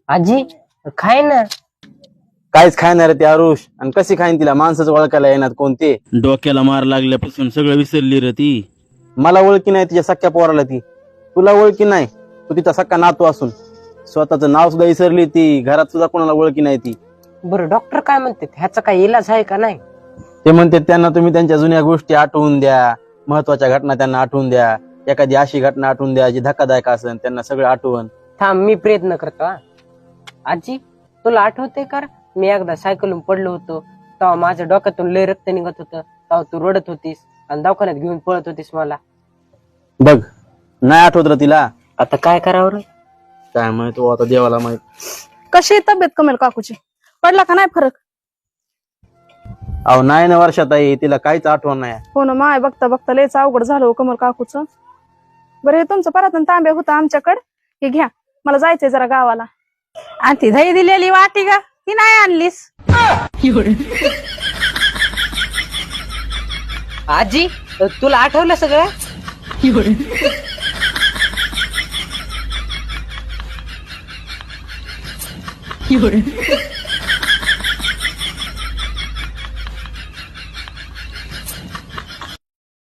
आजी खाय ना. काहीच खायणार ती आरुष, आणि कशी खाईन तिला माणसाचं ओळखायला येणार कोणते. डोक्याला मार लागल्यापासून सगळं विसरली रे ती. मला ओळखी नाही तिच्या सख्या पोराला ती, तुला ओळखी नाही, तू तिचा सख्खा नातू असून स्वतःचं नाव सुद्धा विसरली ती, घरात सुद्धा कोणाला ओळखी नाही ती. बरं डॉक्टर काय म्हणते, ह्याचा काय इलाज आहे का नाही? ते म्हणते त्यांना तुम्ही त्यांच्या जुन्या गोष्टी आठवून द्या, महत्वाच्या घटना त्यांना आठवून द्या, एखादी अशी घटना आठवून द्या जी धक्कादायक असेल त्यांना सगळं आठवण. थांब मी प्रयत्न करतो. आजी तुला आठवते का मी एकदा सायकलून पडलो होतो, तेव्हा माझ्या डोक्यातून लय रक्त निघत होतं, तेव्हा तू रडत होतीस आणि दवाखान्यात घेऊन पळत होतीस मला. बघ नाही आठवत रे तिला. आता काय करावं रे? काय माहित हो, आता देवाला माहित. कशी आहे तब्येत कमेल काकूची? पडला का नाही फरक? अहो नाही ना वर्षात आहे, तिला काहीच आठवण नाही. हो ना माय, बघता बघता लयच अवघड झालं हो कमल काकूच. बरं हे तुमचं परत तांब्या होता आमच्याकडे, हे घ्या, मला जायचंय जरा गावाला. आणि ती दही दिलेली वाटी का ती नाही आणलीस? आजी तुला आठवलं सगळं?